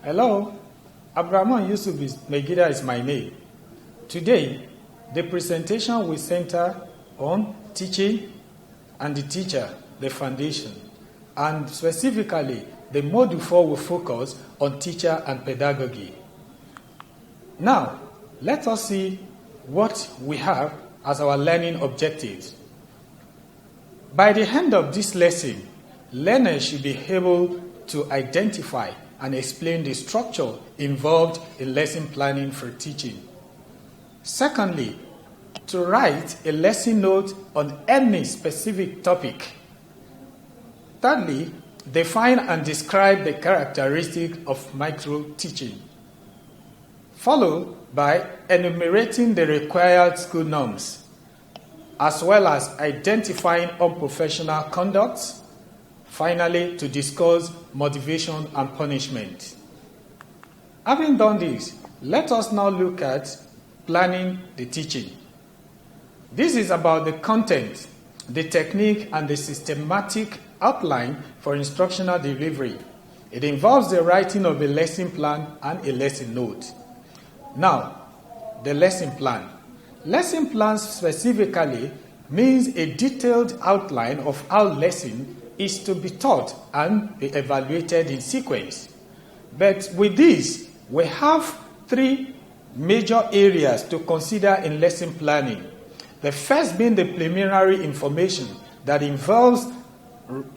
Hello, Abraman Yusuf Megida is my name. Today, the presentation will center on teaching and the teacher, the foundation, and specifically, the Module 4 will focus on teacher and pedagogy. Now, let us see what we have as our learning objectives. By the end of this lesson, learners should be able to identify and explain the structure involved in lesson planning for teaching. Secondly, to write a lesson note on any specific topic. Thirdly, define and describe the characteristics of micro-teaching, followed by enumerating the required school norms, as well as identifying unprofessional conduct. Finally, to discuss motivation and punishment. Having done this, let us now look at planning the teaching. This is about the content, the technique, and the systematic outline for instructional delivery. It involves the writing of a lesson plan and a lesson note. Now, the lesson plan. Lesson plan specifically means a detailed outline of how lesson is to be taught and be evaluated in sequence. But with this, we have three major areas to consider in lesson planning. The first being the preliminary information that involves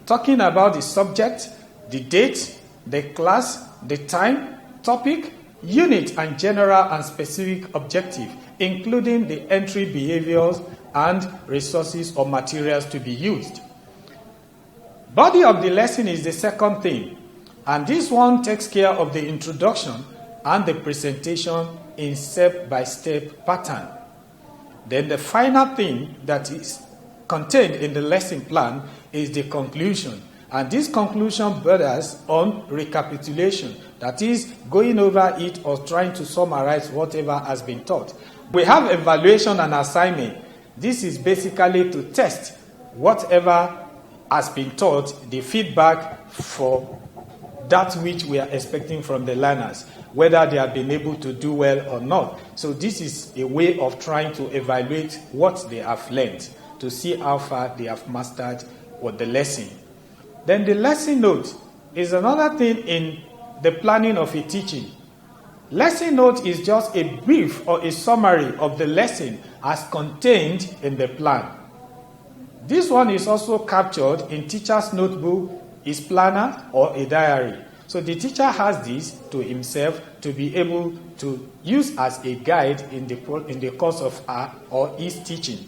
talking about the subject, the date, the class, the time, topic, unit, and general and specific objective, including the entry behaviors and resources or materials to be used. Body of the lesson is the second thing, and this one takes care of the introduction and the presentation in step-by-step pattern. Then the final thing that is contained in the lesson plan is the conclusion, and this conclusion borders on recapitulation, that is, going over it or trying to summarize whatever has been taught. We have evaluation and assignment. This is basically to test whatever has been taught, the feedback for that which we are expecting from the learners, whether they have been able to do well or not. So this is a way of trying to evaluate what they have learned, to see how far they have mastered what the lesson. Then the lesson note is another thing in the planning of a teaching. Lesson note is just a brief or a summary of the lesson as contained in the plan. This one is also captured in teacher's notebook, his planner, or a diary. So the teacher has this to himself to be able to use as a guide in the course of her or his teaching.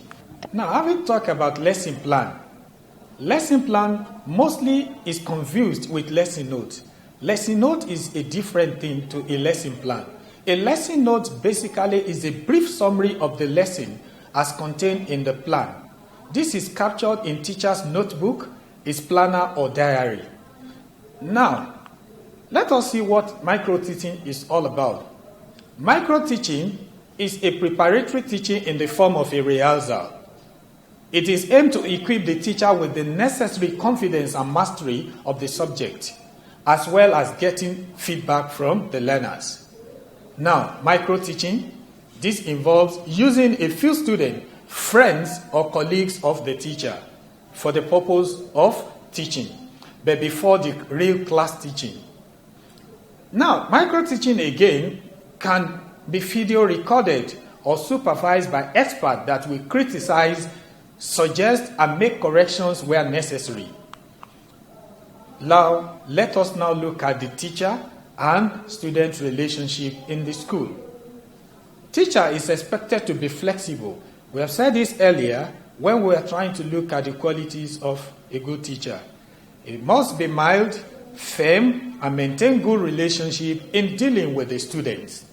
Now, having talked about lesson plan mostly is confused with lesson note. Lesson note is a different thing to a lesson plan. A lesson note basically is a brief summary of the lesson as contained in the plan. This is captured in teacher's notebook, his planner, or diary. Now, let us see what micro-teaching is all about. Micro-teaching is a preparatory teaching in the form of a rehearsal. It is aimed to equip the teacher with the necessary confidence and mastery of the subject, as well as getting feedback from the learners. Now, micro-teaching, this involves using a few students, friends, or colleagues of the teacher for the purpose of teaching, but before the real class teaching. Now, micro-teaching again can be video recorded or supervised by experts that will criticize, suggest, and make corrections where necessary. Now, let us now look at the teacher and student relationship in the school. Teacher is expected to be flexible. We have said this earlier when we are trying to look at the qualities of a good teacher. It must be mild, firm, and maintain good relationship in dealing with the students.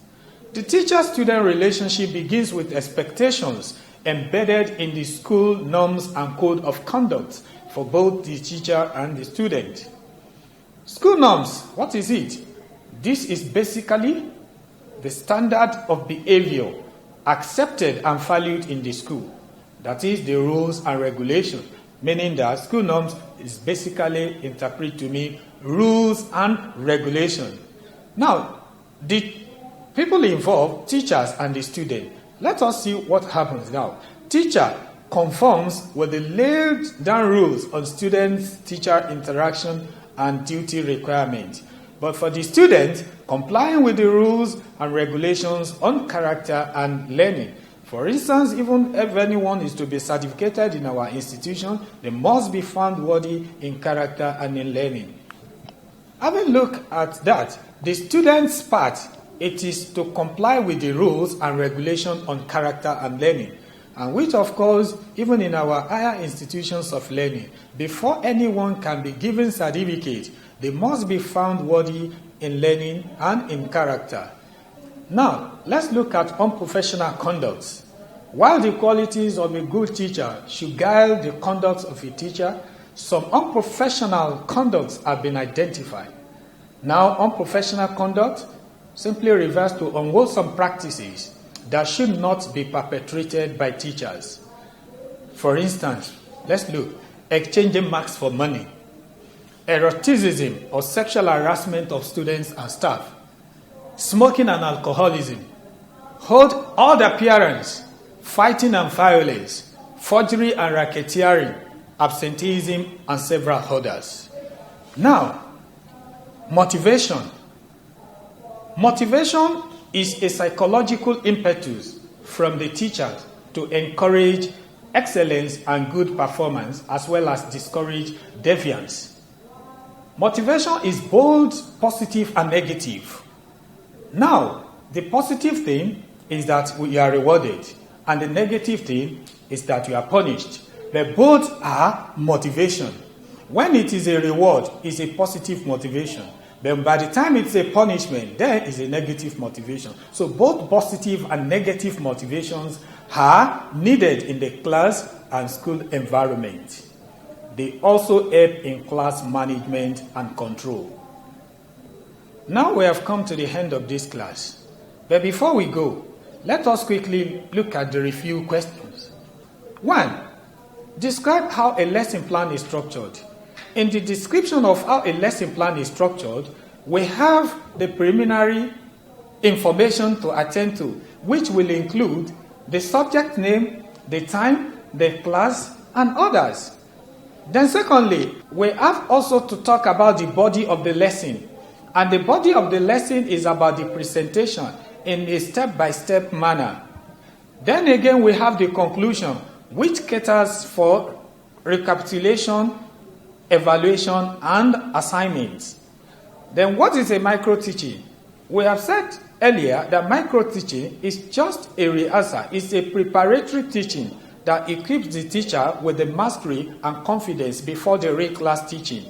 The teacher-student relationship begins with expectations embedded in the school norms and code of conduct for both the teacher and the student. School norms, what is it? This is basically the standard of behavior accepted and valued in the school. That is the rules and regulations, meaning that school norms is basically interpreted to mean rules and regulations. Now, the people involved, teachers and the student. Let us see what happens now. Teacher conforms with the laid down rules on student-teacher interaction and duty requirements. But for the student, complying with the rules and regulations on character and learning. For instance, even if anyone is to be certificated in our institution, they must be found worthy in character and in learning. Having looked at that, the student's part, it is to comply with the rules and regulations on character and learning. And which, of course, even in our higher institutions of learning, before anyone can be given certificate, they must be found worthy in learning and in character. Now, let's look at unprofessional conduct. While the qualities of a good teacher should guide the conduct of a teacher, some unprofessional conducts have been identified. Now, unprofessional conduct simply refers to unwholesome practices that should not be perpetrated by teachers. For instance, let's look: exchanging marks for money, eroticism or sexual harassment of students and staff, smoking and alcoholism, odd appearance, fighting and violence, forgery and racketeering, absenteeism, and several others. Now, motivation. Motivation is a psychological impetus from the teacher to encourage excellence and good performance, as well as discourage deviance. Motivation is both positive and negative. Now, the positive thing is that we are rewarded, and the negative thing is that you are punished. But both are motivation. When it is a reward, it's a positive motivation. But by the time it's a punishment, there is a negative motivation. So both positive and negative motivations are needed in the class and school environment. They also help in class management and control. Now we have come to the end of this class. But before we go, let us quickly look at the review questions. 1. Describe how a lesson plan is structured. In the description of how a lesson plan is structured, we have the preliminary information to attend to, which will include the subject name, the time, the class, and others. Then secondly, we have also to talk about the body of the lesson. And the body of the lesson is about the presentation in a step-by-step manner. Then again, we have the conclusion, which caters for recapitulation, evaluation, and assignments. Then what is a micro-teaching? We have said earlier that micro-teaching is just a rehearsal. It's a preparatory teaching that equips the teacher with the mastery and confidence before the real class teaching.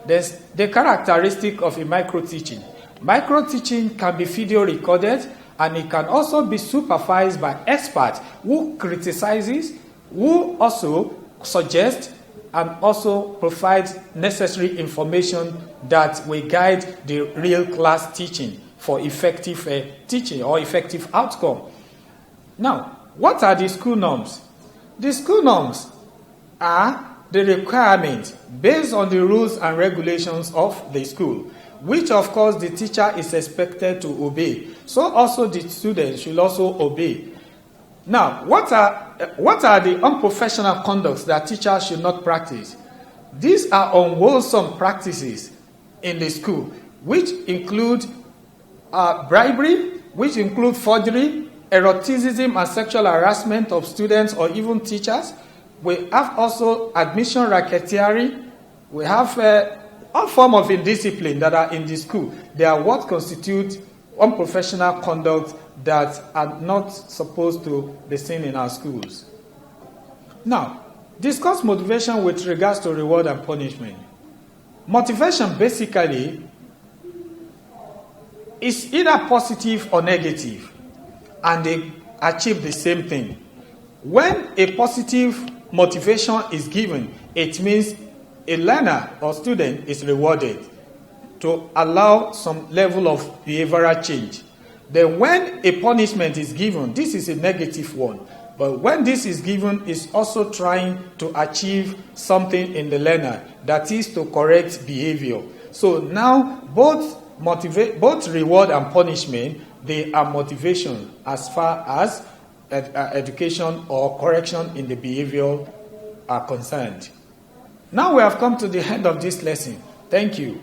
There's the characteristic of a micro-teaching. Micro-teaching can be video recorded, and it can also be supervised by experts who criticizes, who also suggest, and also provide necessary information that will guide the real class teaching for effective teaching or effective outcome. Now, what are the school norms? The school norms are the requirements based on the rules and regulations of the school, which of course the teacher is expected to obey. So also the students should also obey. Now, what are the unprofessional conducts that teachers should not practice? These are unwholesome practices in the school, which include bribery, which include forgery, eroticism and sexual harassment of students or even teachers. We have also admission racketeering. We have all forms of indiscipline that are in the school. They are what constitute unprofessional conduct that are not supposed to be seen in our schools. Now, discuss motivation with regards to reward and punishment. Motivation basically is either positive or negative, and they achieve the same thing. When a positive motivation is given, it means a learner or student is rewarded to allow some level of behavioral change. Then when a punishment is given, this is a negative one. But when this is given, it's also trying to achieve something in the learner, that is to correct behavior. So now both both reward and punishment, they are motivation as far as education or correction in the behavior are concerned. Now we have come to the end of this lesson. Thank you.